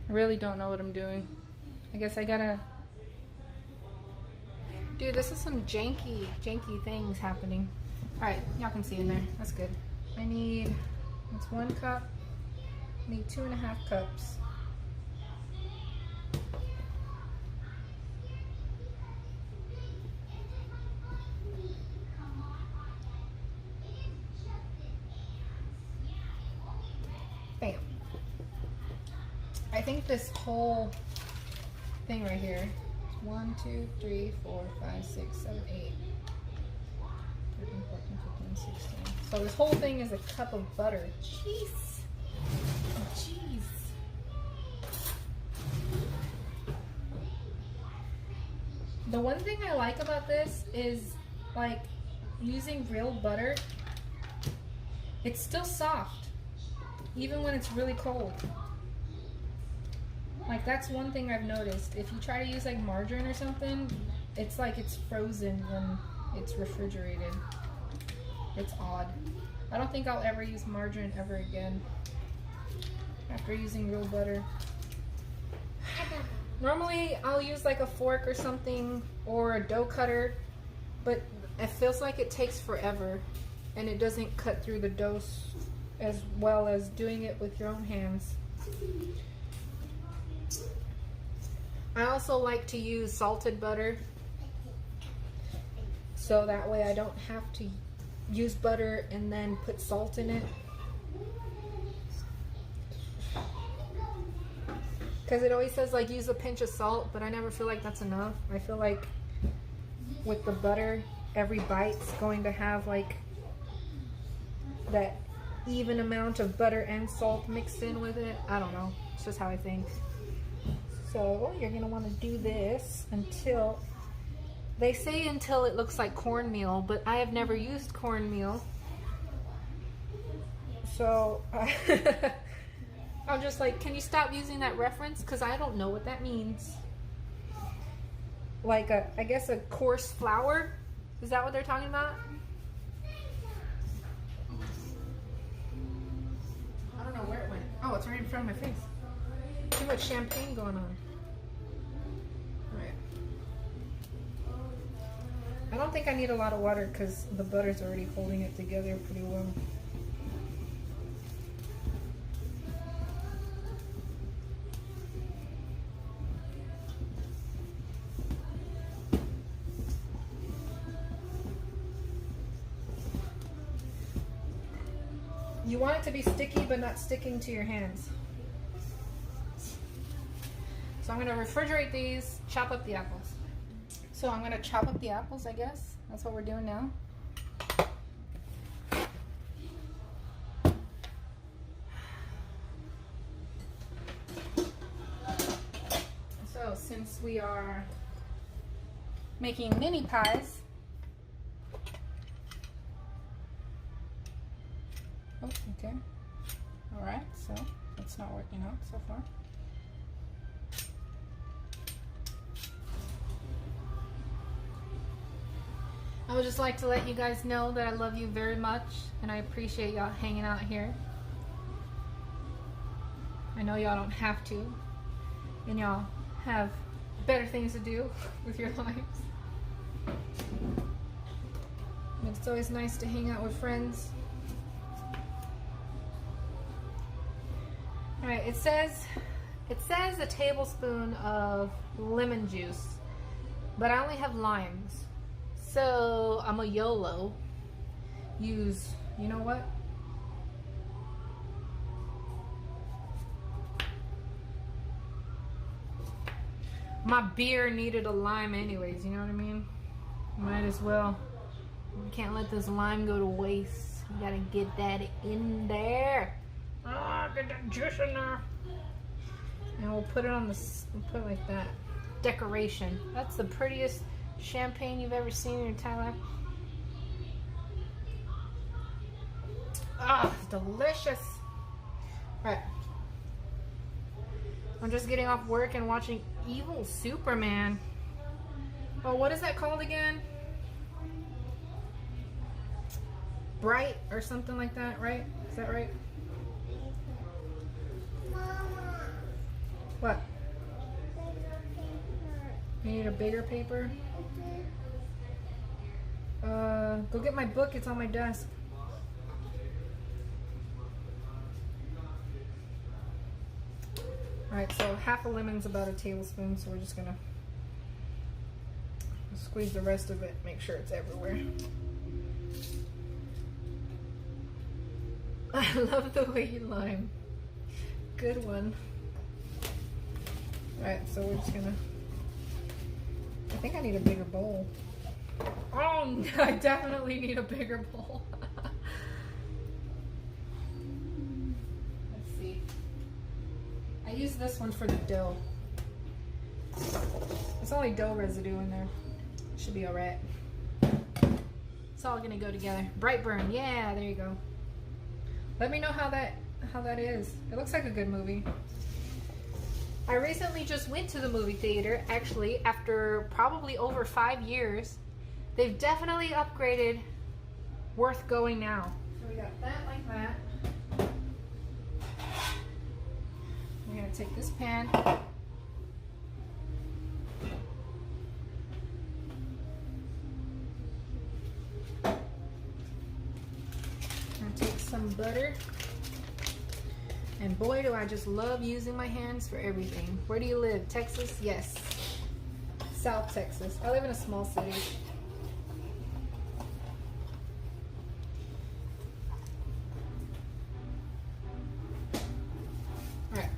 I really don't know what I'm doing. I guess I gotta... Dude, this is some janky things happening. Alright, y'all can see in there. That's good. I need... That's 1 cup. I need 2.5 cups. Bam. I think this whole thing right here, 1, 2, 3, 4, 5, 6, 7, 8, 13, 14, 15, 16. So this whole thing is a cup of butter. Jeez. Jeez. The one thing I like about this is, like, using real butter, it's still soft, even when it's really cold. Like, that's one thing I've noticed. If you try to use, like, margarine or something, it's like it's frozen when it's refrigerated. It's odd. I don't think I'll ever use margarine ever again after using real butter. Normally, I'll use like a fork or something or a dough cutter, but it feels like it takes forever and it doesn't cut through the dough as well as doing it with your own hands. I also like to use salted butter, so that way I don't have to use butter and then put salt in it. Because it always says like use a pinch of salt, but I never feel like that's enough. I feel like with the butter, every bite's going to have like that even amount of butter and salt mixed in with it. I don't know. It's just how I think. So you're going to want to do this until, they say until it looks like cornmeal, but I have never used cornmeal. So I'm just like, can you stop using that reference? Because I don't know what that means. Like I guess a coarse flour? Is that what they're talking about? I don't know where it went. Oh, it's right in front of my face. Too much champagne going on. Alright. I don't think I need a lot of water because the butter's already holding it together pretty well. You want it to be sticky but not sticking to your hands. So I'm going to refrigerate these, chop up the apples. So I'm going to chop up the apples, I guess. That's what we're doing now. So since we are making mini pies, oh, okay. All right, so it's not working out so far. I would just like to let you guys know that I love you very much and I appreciate y'all hanging out here. I know y'all don't have to, and y'all have better things to do with your lives. But it's always nice to hang out with friends. Alright, it says a tablespoon of lemon juice, but I only have limes. So I'm a YOLO. Use, you know what? My beer needed a lime anyways, you know what I mean? Might as well. You can't let this lime go to waste. You gotta get that in there. Ah, get that juice in there. And we'll put it on the, we'll put it like that. Decoration. That's the prettiest champagne you've ever seen in your entire life. Ah, delicious. Right. I'm just getting off work and watching Evil Superman. Oh, what is that called again? Bright or something like that, right? Is that right? Mama. What? You need a bigger paper? Go get my book. It's on my desk. Alright, so half a lemon's about a tablespoon, so we're just gonna squeeze the rest of it, make sure it's everywhere. I love the way you lime. Good one. Alright, so we're just gonna... I think I need a bigger bowl. Oh, I definitely need a bigger bowl. Let's see. I use this one for the dough. There's only dough residue in there. Should be alright. It's all gonna go together. Brightburn, yeah, there you go. Let me know how that is. It looks like a good movie. I recently just went to the movie theater, actually, after probably over 5 years. They've definitely upgraded. Worth going now. So we got that like that. We're gonna take this pan. Some butter, and boy do I just love using my hands for everything. Where do you live? Texas? Yes. South Texas. I live in a small city. Alright.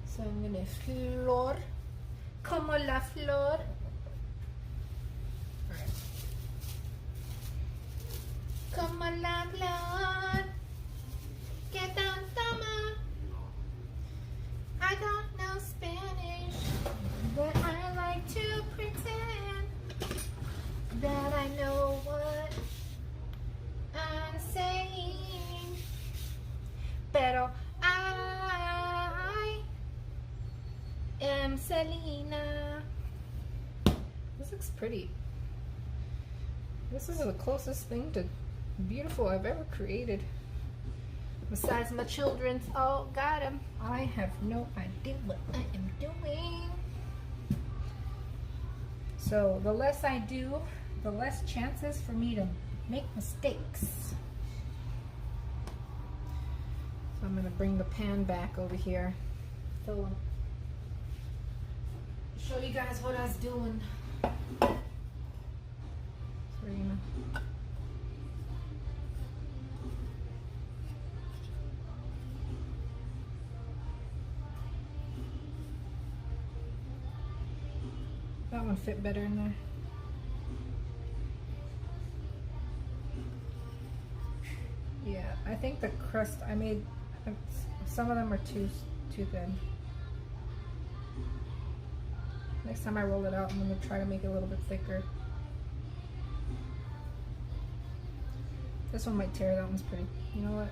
So I'm gonna flor como la flor. Como la flor que tan toma. I don't know Spanish, but I like to pretend that I know what I'm saying. Pero I am Selena. This looks pretty. This is the closest thing to beautiful I've ever created. Besides my children's, oh, got him. I have no idea what I am doing. So the less I do, the less chances for me to make mistakes. So I'm gonna bring the pan back over here. So show you guys what I was doing. So we're gonna that one fit better in there. Yeah, I think the crust I made, some of them are too thin. Next time I roll it out, I'm going to try to make it a little bit thicker. This one might tear, that one's pretty. You know what?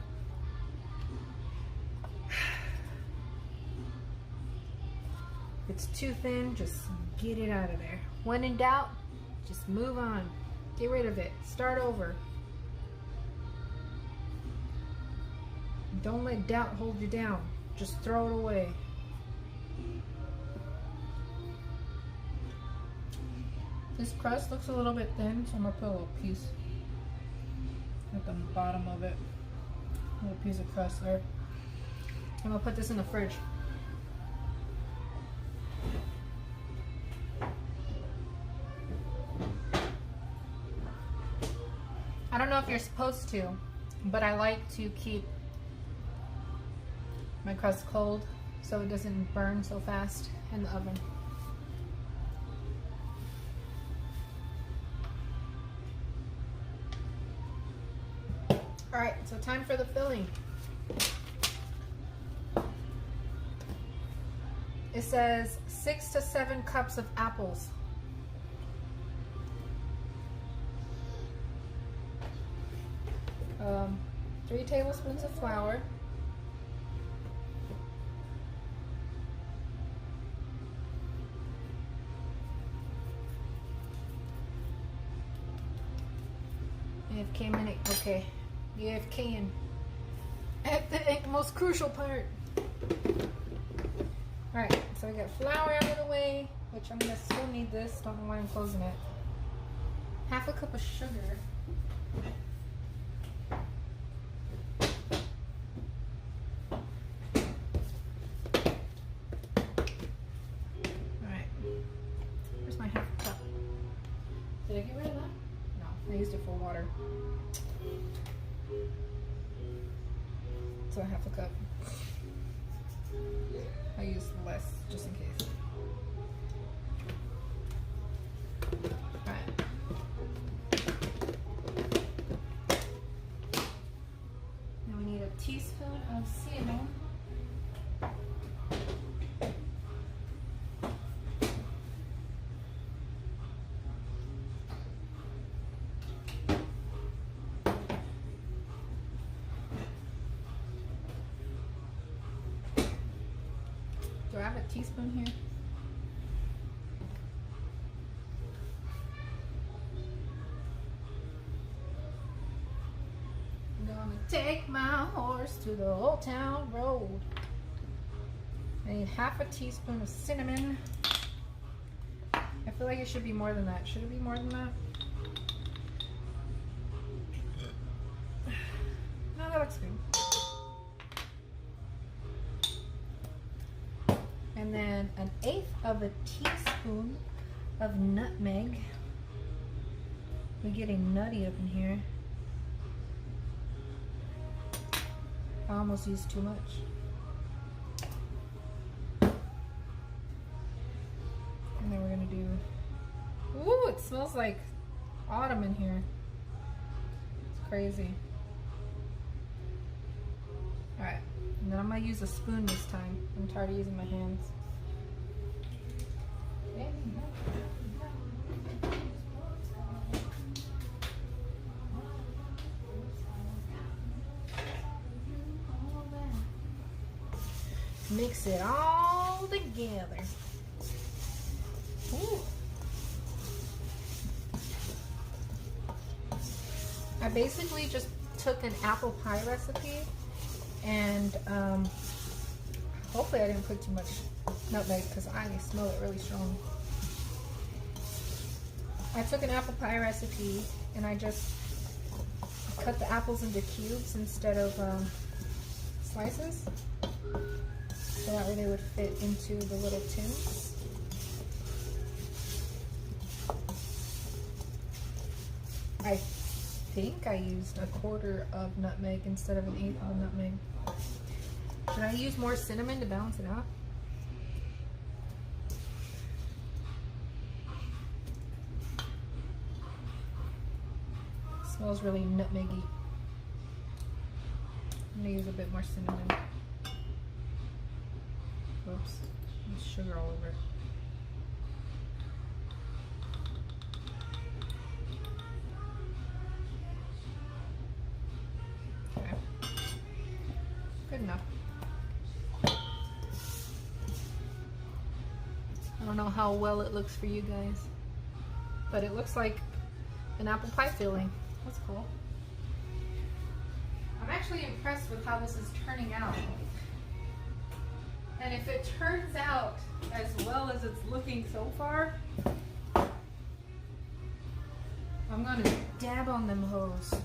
If it's too thin, just get it out of there. When in doubt, just move on. Get rid of it. Start over. Don't let doubt hold you down. Just throw it away. This crust looks a little bit thin, so I'm going to put a little piece at the bottom of it. A little piece of crust there. I'm going to put this in the fridge. I don't know if you're supposed to, but I like to keep my crust cold so it doesn't burn so fast in the oven. Alright, so time for the filling. It says 6 to 7 cups of apples. Um, 3 tablespoons of flour. AFK minute, okay. AFKing. At the most crucial part. Alright, so we got flour out of the way, which I'm gonna still need this. Don't know why I'm closing it. Half a cup of sugar. Alright. Where's my half a cup? Did I get rid of that? No, I used it for water. So half a cup. I use less just in case. Alright. Now we need a teaspoon of cinnamon. Do I have a teaspoon here? I'm gonna take my horse to the old town road. I need half a teaspoon of cinnamon. I feel like it should be more than that. Should it be more than that? No, that looks good. And then 1/8 of a teaspoon of nutmeg. We're getting nutty up in here. I almost used too much. And then we're gonna do, ooh, it smells like autumn in here. It's crazy. All right, and then I'm gonna use a spoon this time. I'm tired of using my hands. Mix it all together. Ooh. I basically just took an apple pie recipe and hopefully I didn't put too much nutmeg because I smell it really strong. I took an apple pie recipe and I just cut the apples into cubes instead of slices. So that way they would fit into the little tins. I think I used 1/4 of nutmeg instead of 1/8 of a nutmeg. Should I use more cinnamon to balance it out? It smells really nutmeggy. I'm gonna use a bit more cinnamon. Oops, there's sugar all over it. Okay, good enough. I don't know how well it looks for you guys, but it looks like an apple pie filling. That's cool. I'm actually impressed with how this is turning out. And if it turns out as well as it's looking so far, I'm gonna dab on them hoes.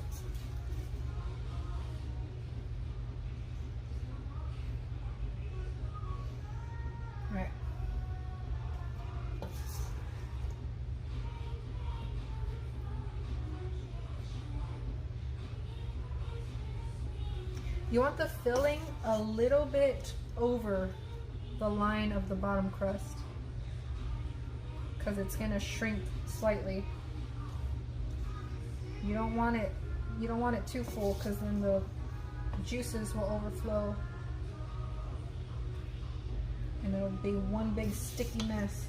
Alright. You want the filling a little bit over the line of the bottom crust because it's going to shrink slightly. You don't want it too full because then the juices will overflow and it'll be one big sticky mess.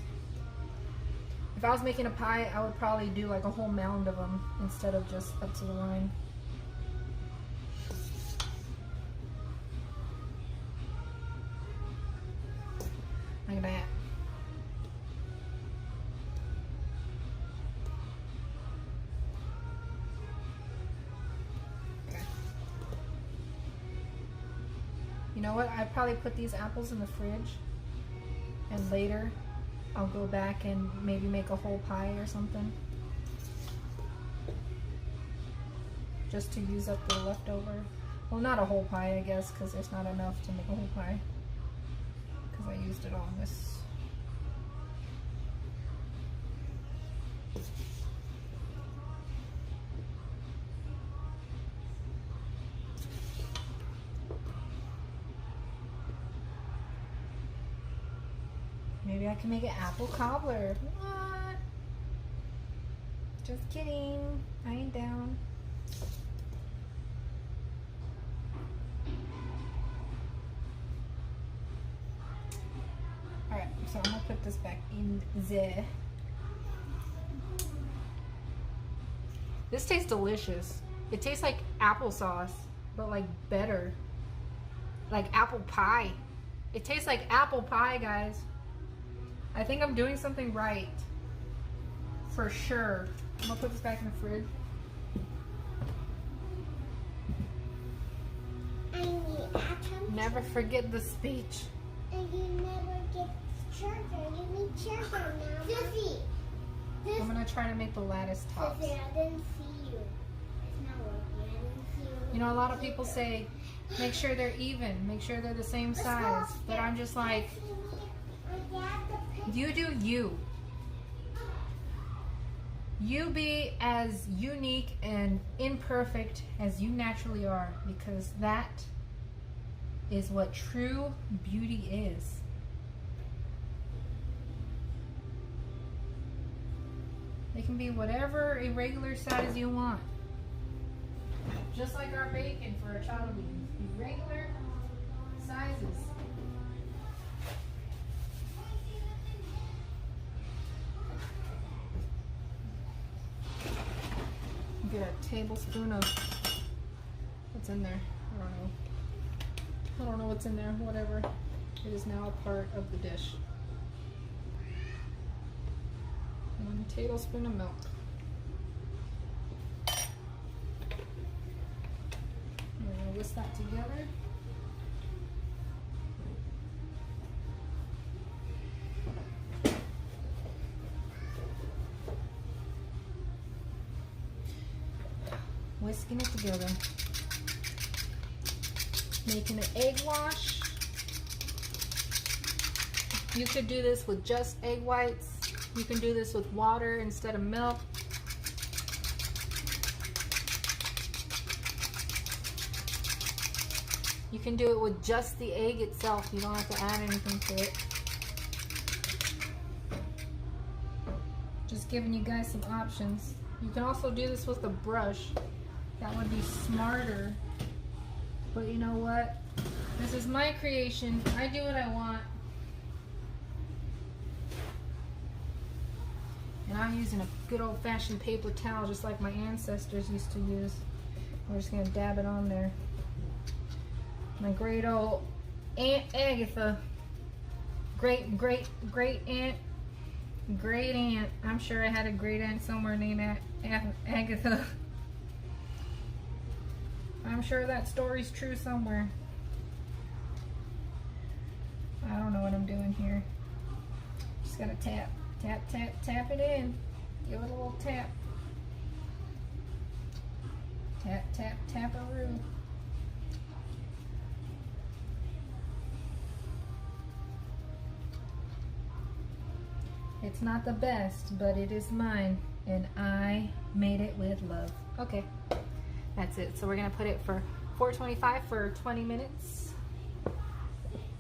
If I was making a pie, I would probably do like a whole mound of them instead of just up to the line. Look at that. Okay. know what? I probably put these apples in the fridge, and later I'll go back and maybe make a whole pie or something. Just to use up the leftover. Well, not a whole pie, I guess, because there's not enough to make a whole pie. Because I used it all in this. Maybe I can make an apple cobbler. What? Just kidding. I ain't down. Alright, so I'm gonna put this back in there. This tastes delicious. It tastes like applesauce, but like better. Like apple pie. It tastes like apple pie, guys. I think I'm doing something right. For sure. I'm gonna put this back in the fridge. I need atoms. Never forget the speech. And you never get charger. You need charger now. Sissy. I'm gonna try to make the lattice tops. Sissy, I didn't see you. It's not working. I didn't see you. You know, a lot of people say, make sure they're even, make sure they're the same size. But I'm just like, you do you. You be as unique and imperfect as you naturally are, because that is what true beauty is. They can be whatever irregular size you want. Just like our bacon for our chili beans. Irregular sizes. Get a tablespoon of what's in there. I don't know. I don't know what's in there. Whatever. It is now a part of the dish. 1 tablespoon of milk. We're gonna whisk that together. Whisking it together. Making an egg wash. You could do this with just egg whites. You can do this with water instead of milk. You can do it with just the egg itself. You don't have to add anything to it. Just giving you guys some options. You can also do this with a brush. That would be smarter. But you know what? This is my creation. I do what I want. And I'm using a good old-fashioned paper towel just like my ancestors used to use. We're just going to dab it on there. My great old Aunt Agatha. Great aunt. Great aunt. I'm sure I had a great aunt somewhere named Agatha. I'm sure that story's true somewhere. I don't know what I'm doing here. Just gotta tap. Tap, tap, tap it in. Give it a little tap. Tap, tap, tap-a-roo. It's not the best, but it is mine, and I made it with love. Okay, that's it. So we're gonna put it for 425 for 20 minutes,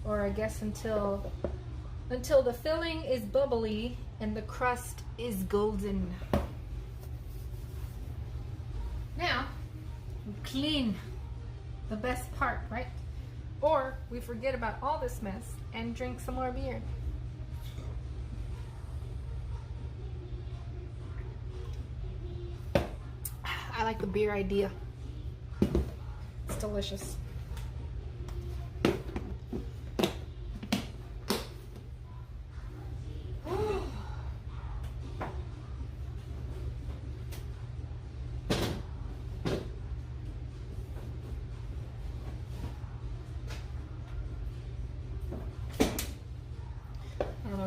or I guess until the filling is bubbly and the crust is golden. Now, we clean the best part, right? Or we forget about all this mess and drink some more beer. I like the beer idea. It's delicious.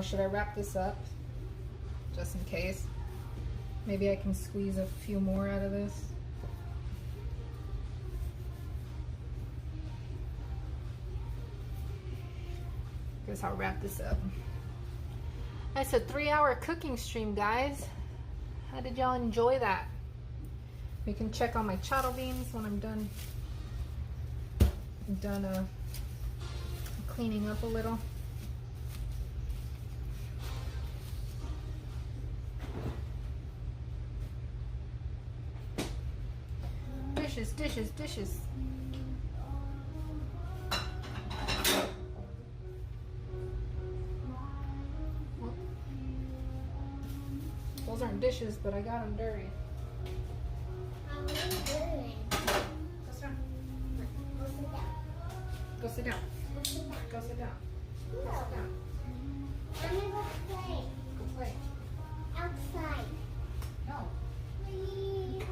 should I wrap this up? Just in case. Maybe I can squeeze a few more out of this. Guess I'll wrap this up. That's a 3-hour cooking stream, guys. How did y'all enjoy that? We can check on my chattel beans when I'm done cleaning up a little. Dishes, dishes, dishes. Those aren't dishes, but I got them dirty. How are you doing? Go sit down. Go sit down. Go sit down. Go sit down. Go sit down. Go No. sit down. I'm gonna go play Go play. outside. No. Please.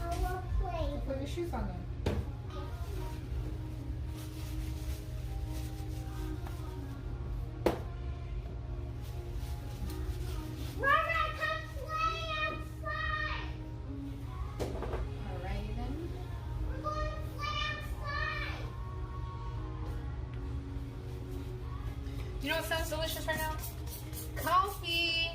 I will play. Put your shoes on then. Mama, come play outside. Alrighty then. We're going to play outside. Do you know what sounds delicious right now? Coffee.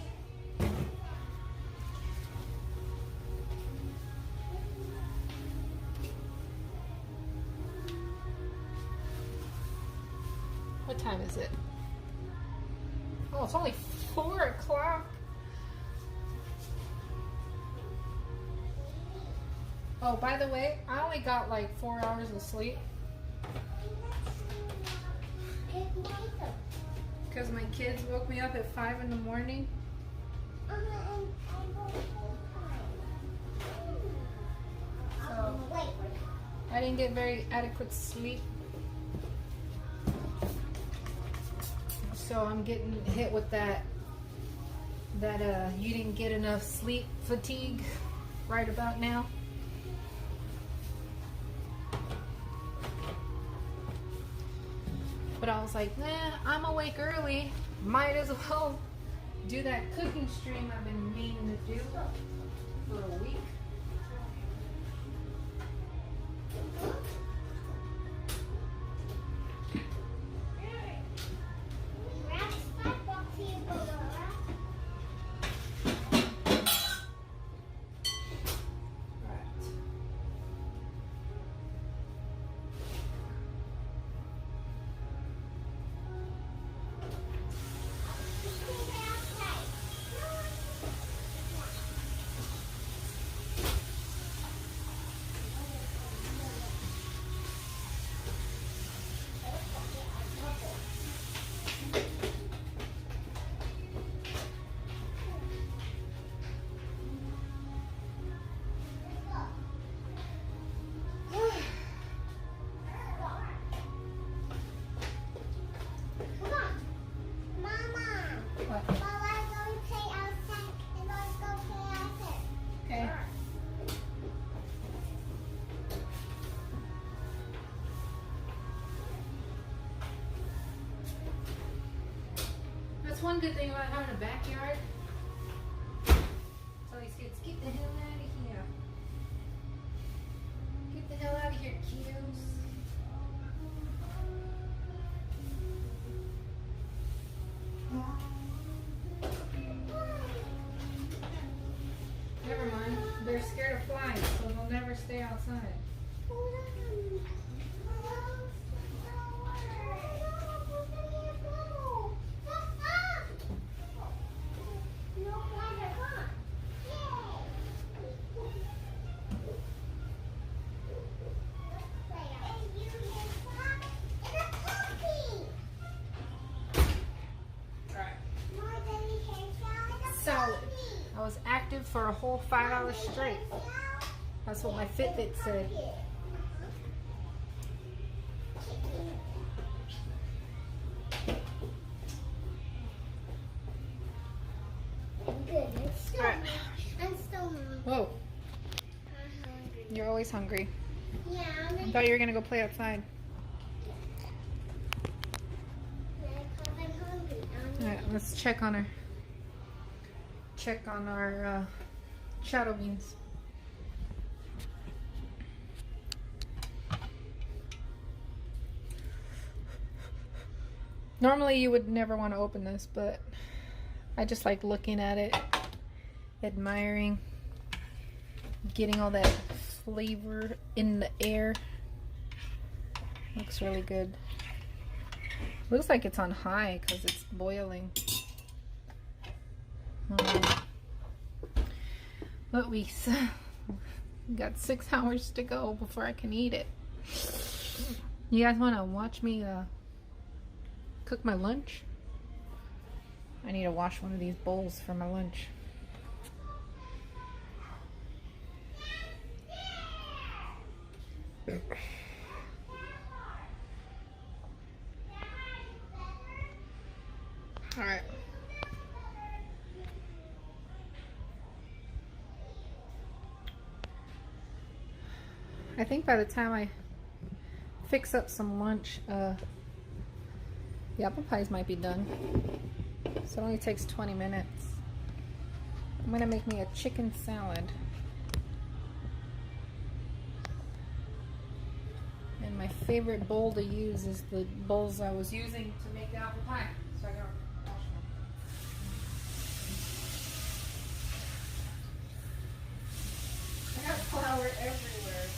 What time is it? Oh, it's only 4 o'clock. Oh, by the way, I only got like 4 hours of sleep It's later. because my kids woke me up at 5 in the morning. I'm going to So wait. I didn't get very adequate sleep. So I'm getting hit with that you didn't get enough sleep fatigue right about now. But I was like, nah, I'm awake early. Might as well do that cooking stream I've been meaning to do for a week. Okay. That's one good thing about having a backyard. Tell these kids, get the hell out of here. Get the hell out of here, kiddos. Never mind. They're scared of flies, so they'll never stay outside. Solid. I was active for a whole 5 hours straight. That's what my Fitbit said. Alright. I'm still hungry. Whoa, I'm hungry. you're always hungry. Yeah, I thought you were gonna go play outside. Alright, let's check on our shadow beans. Normally you would never want to open this, but I just like looking at it, admiring, getting all that flavor in the air. Looks really good. Looks like it's on high because it's boiling. But we got 6 hours to go before I can eat it. You guys want to watch me cook my lunch? I need to wash one of these bowls for my lunch. All right. I think by the time I fix up some lunch, the apple pies might be done. So it only takes 20 minutes. I'm gonna make me a chicken salad. And my favorite bowl to use is the bowls I was using to make the apple pie. So I gotta wash them. I got flour everywhere.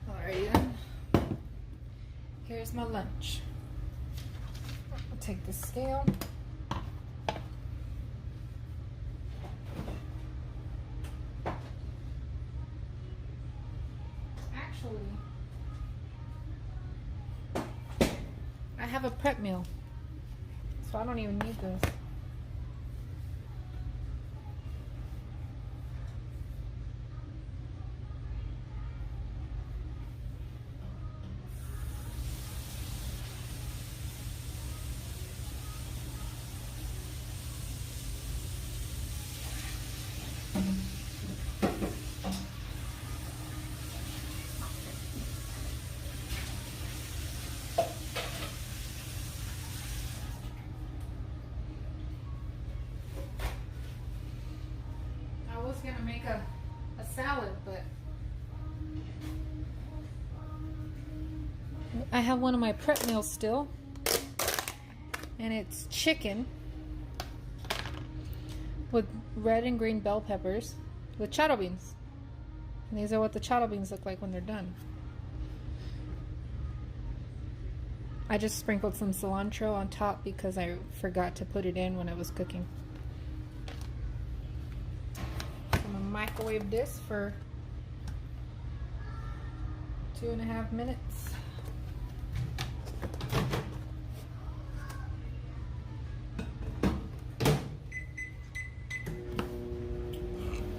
Alrighty then. Here's my lunch. I'll take the scale. Actually, I have a prep meal, so I don't even need this. I was gonna make a salad, but I have one of my prep meals still, and it's chicken with red and green bell peppers with chatto beans. And these are what the chatto beans look like when they're done. I just sprinkled some cilantro on top because I forgot to put it in when I was cooking. I'm gonna microwave this for 2.5 minutes.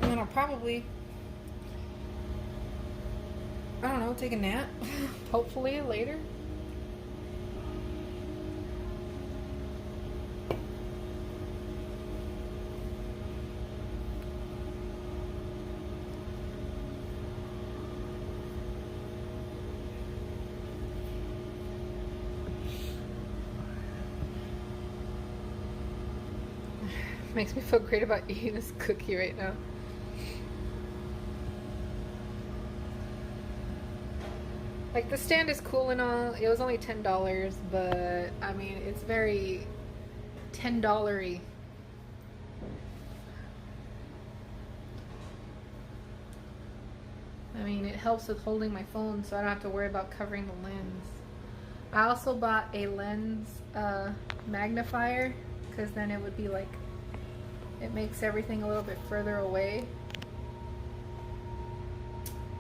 And then I'll probably, I don't know, take a nap. Hopefully later. Makes me feel great about eating this cookie right now. Like the stand is cool and all. It was only $10, but I mean it's very $10-y. I mean it helps with holding my phone, so I don't have to worry about covering the lens. I also bought a lens magnifier, because then it would be like, it makes everything a little bit further away.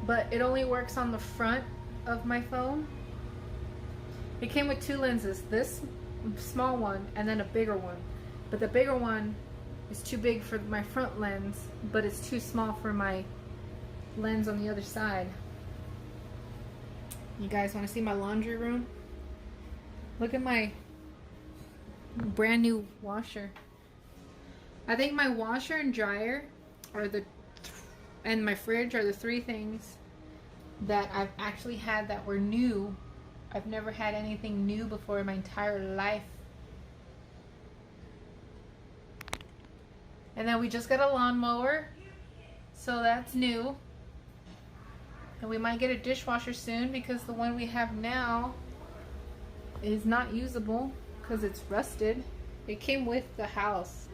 But it only works on the front of my phone. It came with 2 lenses, this small one and then a bigger one. But the bigger one is too big for my front lens, but it's too small for my lens on the other side. You guys want to see my laundry room? Look at my brand new washer. I think my washer and dryer are and my fridge are the 3 things that I've actually had that were new. I've never had anything new before in my entire life. And then we just got a lawnmower, so that's new. And we might get a dishwasher soon, because the one we have now is not usable because it's rusted. It came with the house,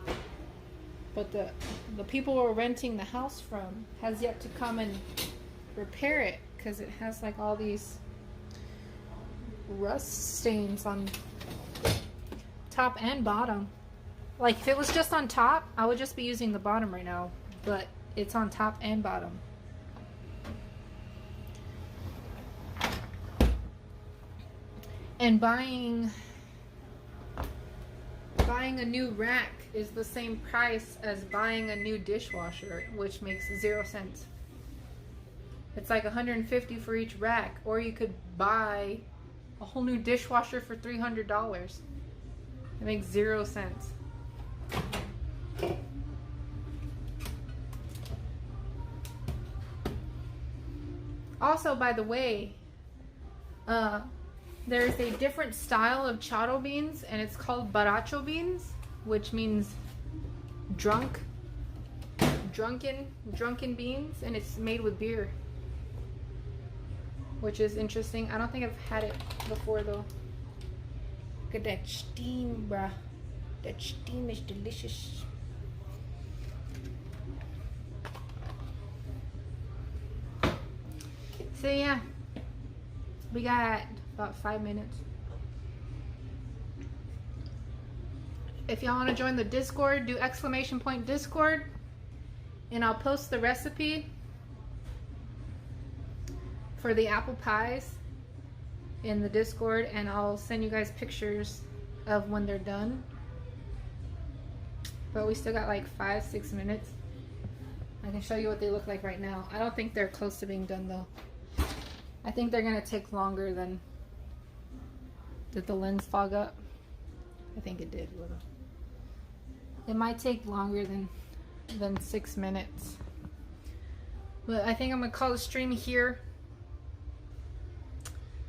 but the people we're renting the house from has yet to come and repair it, because it has like all these rust stains on top and bottom. Like if it was just on top, I would just be using the bottom right now, but it's on top and bottom. And buying a new rack is the same price as buying a new dishwasher, which makes 0 cents. It's like $150 for each rack, or you could buy a whole new dishwasher for $300. It makes 0 cents. Also, by the way, there's a different style of charo beans, and it's called baracho beans, which means drunken beans, and it's made with beer, which is interesting. I don't think I've had it before though. Look at that steam, bruh. That steam is delicious. So yeah, we got about 5 minutes. If y'all want to join the Discord, do !Discord, and I'll post the recipe for the apple pies in the Discord, and I'll send you guys pictures of when they're done. But we still got like 5-6 minutes. I can show you what they look like right now. I don't think they're close to being done though. I think they're gonna take longer than. Did the lens fog up? I think it did. It might take longer than 6 minutes. But I think I'm gonna call the stream here.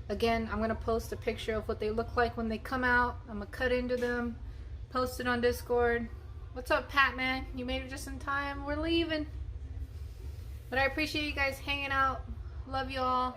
Again, I'm gonna post a picture of what they look like when they come out. I'm gonna cut into them, post it on Discord. What's up, Pat, man? You made it just in time. We're leaving. But I appreciate you guys hanging out. Love you all.